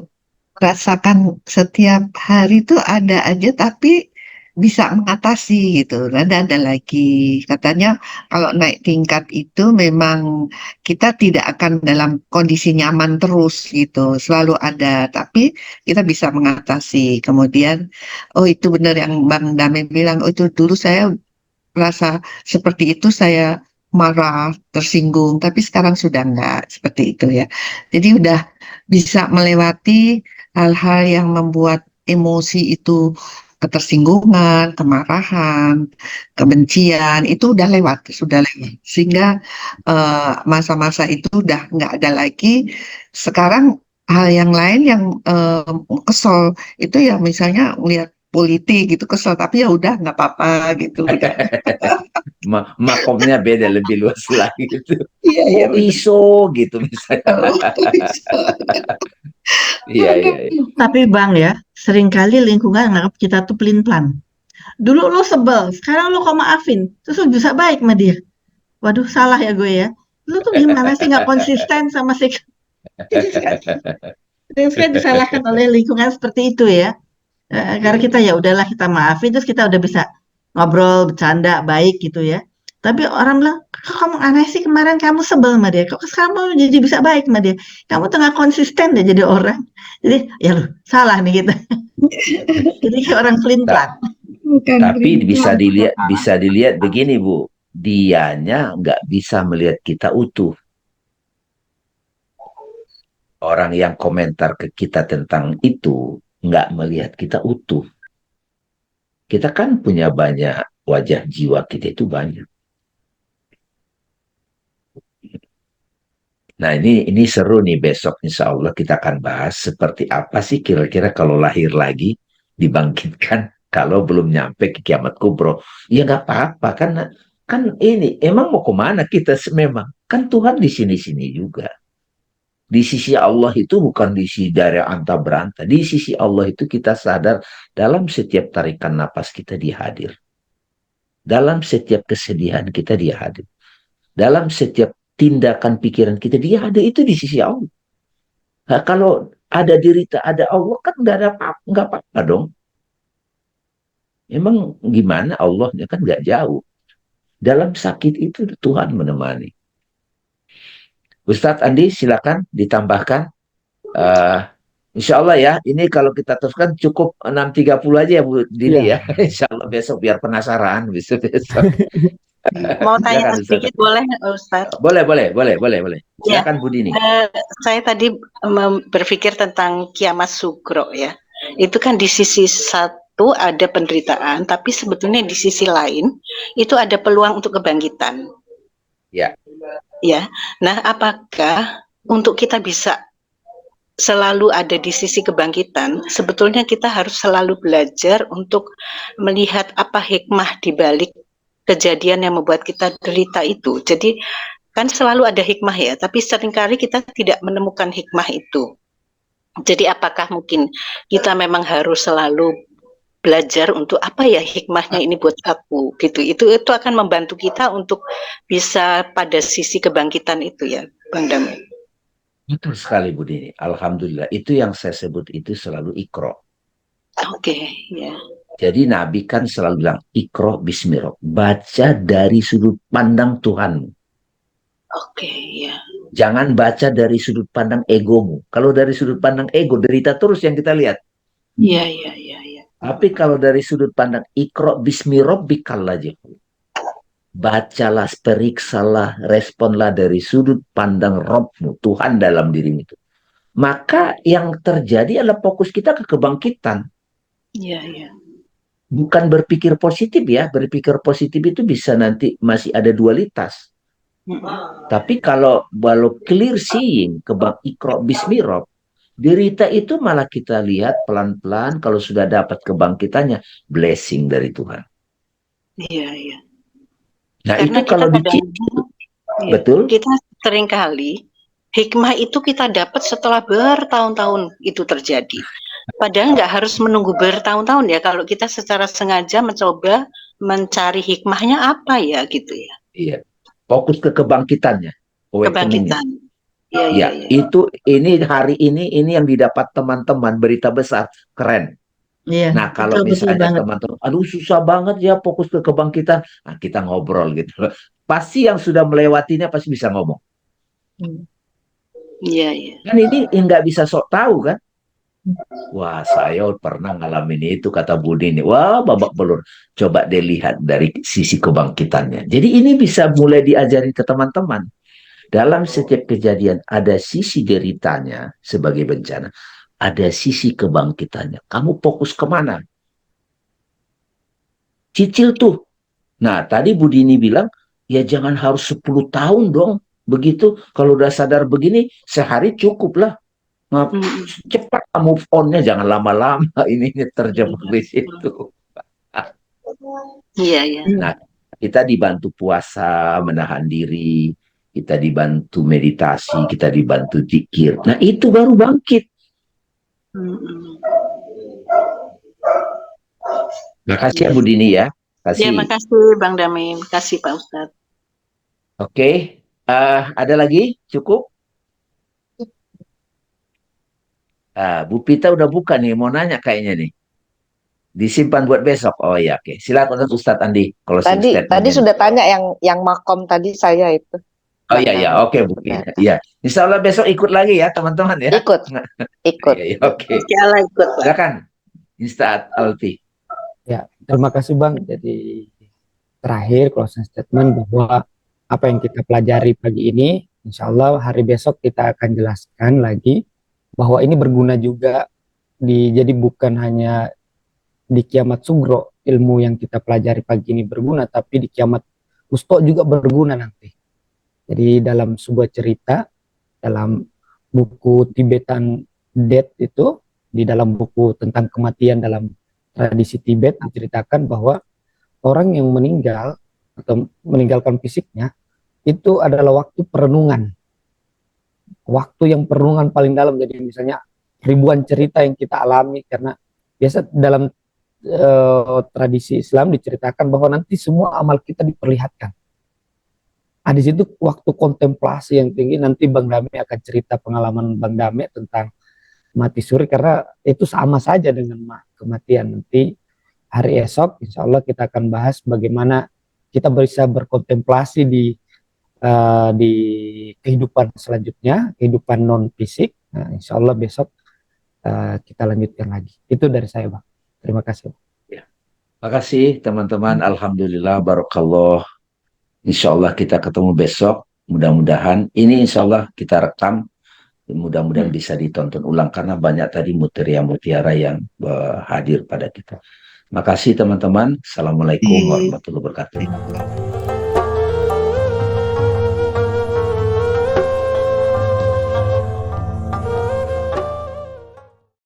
Rasakan setiap hari itu ada aja tapi bisa mengatasi gitu. Ada lagi katanya kalau naik tingkat itu memang kita tidak akan dalam kondisi nyaman terus gitu. Selalu ada tapi kita bisa mengatasi. Kemudian oh itu benar yang Bang Dame bilang, oh itu dulu saya rasa seperti itu, saya marah, tersinggung, tapi sekarang sudah enggak seperti itu ya. Jadi udah bisa melewati hal-hal yang membuat emosi itu, ketersinggungan, kemarahan, kebencian, itu udah lewat, sudah lewat. Sehingga masa-masa itu udah nggak ada lagi. Sekarang hal yang lain yang kesel itu ya misalnya lihat politik gitu kesel, tapi ya udah nggak apa-apa gitu udah. Makomnya beda, lebih luas lagi gitu. Iya iya Kok betul. iso gitu misalnya. Iya, iya, iya. Tapi Bang ya, seringkali lingkungan nganggap kita tuh pelin-pelan. Dulu lo sebel, sekarang lo kok maafin, terus lo bisa baik sama dia. Waduh, salah ya gue ya. Lu tuh gimana sih nggak konsisten sama si sering sekali disalahkan oleh lingkungan seperti itu ya. Karena kita ya udahlah kita maafin, terus kita udah bisa ngobrol, bercanda, baik gitu ya. Tapi orang bilang, kok kamu aneh sih kemarin kamu sebel sama dia, kok sekarang kamu jadi bisa baik sama dia. Kamu tengah konsisten deh jadi orang. Jadi ya lu salah nih kita. Jadi kayak orang pelin-pelan. Bukan Tapi pelin-pelan. bisa dilihat begini Bu, dianya nggak bisa melihat kita utuh. Orang yang komentar ke kita tentang itu nggak melihat kita utuh. Kita kan punya banyak wajah, jiwa kita itu banyak. Nah ini seru nih, besok insya Allah kita akan bahas seperti apa sih kira-kira kalau lahir lagi. dibangkitkan kalau belum nyampe ke kiamat kubro. Ya nggak apa-apa, kan ini emang mau kemana kita memang kan Tuhan di sini-sini juga. Di sisi Allah itu bukan di sisi dari anta beranta. Di sisi Allah itu kita sadar dalam setiap tarikan napas kita dia hadir. Dalam setiap kesedihan kita dia hadir. Dalam setiap tindakan pikiran kita dia ada, itu di sisi Allah. Nah, kalau ada derita ada Allah kan nggak apa-apa dong. Emang gimana Allahnya kan nggak jauh. Dalam sakit itu Tuhan menemani. Ustadz Andi silakan ditambahkan. Insya Allah ya, ini kalau kita teruskan cukup 6.30 aja ya Bu Dini ya. Insya Allah besok biar penasaran besok. Mau tanya Silakan, sedikit boleh Ustadz? Boleh. Ya, Silakan Bu Dini. saya tadi berpikir tentang kiamat sugro ya. Itu kan di sisi satu ada penderitaan, tapi sebetulnya di sisi lain itu ada peluang untuk kebangkitan. Ya. Ya. Nah, apakah untuk kita bisa selalu ada di sisi kebangkitan, sebetulnya kita harus selalu belajar untuk melihat apa hikmah di balik kejadian yang membuat kita derita itu. Jadi kan selalu ada hikmah ya, tapi seringkali kita tidak menemukan hikmah itu. Jadi apakah mungkin kita memang harus selalu belajar untuk apa ya hikmahnya ini buat aku gitu. Itu akan membantu kita untuk bisa pada sisi kebangkitan itu ya, Bang Damai. Betul sekali Bu Dini. Alhamdulillah. Itu yang saya sebut itu selalu ikro. Oke, ya. Jadi Nabi kan selalu bilang ikro bismillah. Baca dari sudut pandang Tuhanmu. Oke, ya. Jangan baca dari sudut pandang egomu. Kalau dari sudut pandang ego, derita terus yang kita lihat. Iya. Tapi kalau dari sudut pandang ikro bismi rabbikal ladzi, bacalah, periksalah, responlah dari sudut pandang Rabbmu, Tuhan dalam dirimu itu. Maka yang terjadi adalah fokus kita ke kebangkitan. Iya. Bukan berpikir positif ya. Berpikir positif itu bisa nanti masih ada dualitas. Tapi kalau clear seeing, ikro bismi rabb, derita itu malah kita lihat pelan-pelan kalau sudah dapat kebangkitannya, blessing dari Tuhan. Iya. Nah, karena itu kalau betul. Kita seringkali hikmah itu kita dapat setelah bertahun-tahun itu terjadi. Padahal nggak harus menunggu bertahun-tahun ya. Kalau kita secara sengaja mencoba mencari hikmahnya apa ya gitu ya. Iya. Fokus ke kebangkitannya. Kebangkitan. Iya. Itu ini hari ini yang didapat teman-teman berita besar keren. Iya, nah kalau misalnya teman-teman, aduh susah banget ya fokus ke kebangkitan, nah kita ngobrol gitu. Pasti yang sudah melewatinya pasti bisa ngomong. Iya. Kan ini nggak bisa sok tahu kan? Wah saya pernah ngalamin itu kata Budi ini. Wah babak belur. Coba deh lihat dari sisi kebangkitannya. Jadi ini bisa mulai diajari ke teman-teman. Dalam setiap kejadian ada sisi deritanya sebagai bencana. Ada sisi kebangkitannya. Kamu fokus kemana? Cicil tuh. Nah, tadi Bu Dini bilang, ya jangan harus 10 tahun dong. Begitu, kalau udah sadar begini, sehari cukup lah. Nah, cepat move on-nya, jangan lama-lama. Ini terjebak di situ. Iya. Nah, kita dibantu puasa, menahan diri. Kita dibantu meditasi, kita dibantu zikir. Nah, itu baru bangkit. Makasih ya Bu Dini ya. Ya, makasih Bang Damai. Makasih Pak Ustadz. Oke. Ada lagi? Cukup? Bu Pita udah buka nih, mau nanya kayaknya nih. Disimpan buat besok. Oh ya, oke. Silakan Ustadz Andi. Kalau tadi sudah tanya yang makom tadi saya itu. Oh iya, oke Bu Pita. Iya. Insya Allah besok ikut lagi ya teman-teman ya. Ikut. Iya, oke. Insya Allah ikut. Silakan Ustadz Alfi. Ya, terima kasih Bang. Jadi terakhir closing statement bahwa apa yang kita pelajari pagi ini, insya Allah hari besok kita akan jelaskan lagi bahwa ini berguna juga jadi bukan hanya di kiamat sugro ilmu yang kita pelajari pagi ini berguna, tapi di kiamat wusto juga berguna nanti. Jadi dalam sebuah cerita, dalam buku Tibetan Death itu, di dalam buku tentang kematian dalam tradisi Tibet diceritakan bahwa orang yang meninggal atau meninggalkan fisiknya itu adalah waktu perenungan, waktu yang perenungan paling dalam. Jadi misalnya ribuan cerita yang kita alami, karena biasa dalam tradisi Islam diceritakan bahwa nanti semua amal kita diperlihatkan. Di situ waktu kontemplasi yang tinggi. Nanti Bang Dame akan cerita pengalaman Bang Dame tentang mati suri, karena itu sama saja dengan kematian. Nanti hari esok insya Allah kita akan bahas bagaimana kita bisa berkontemplasi di kehidupan selanjutnya, kehidupan non fisik. Nah, insya Allah besok kita lanjutkan lagi. Itu dari saya, Bang. Terima kasih. Ya. Makasih teman-teman. Alhamdulillah, barakallah. Insya Allah kita ketemu besok. Mudah-mudahan ini insya Allah kita rekam. Mudah-mudahan bisa ditonton ulang karena banyak tadi mutiara-mutiara yang hadir pada kita. Makasih teman-teman. Assalamualaikum warahmatullahi wabarakatuh.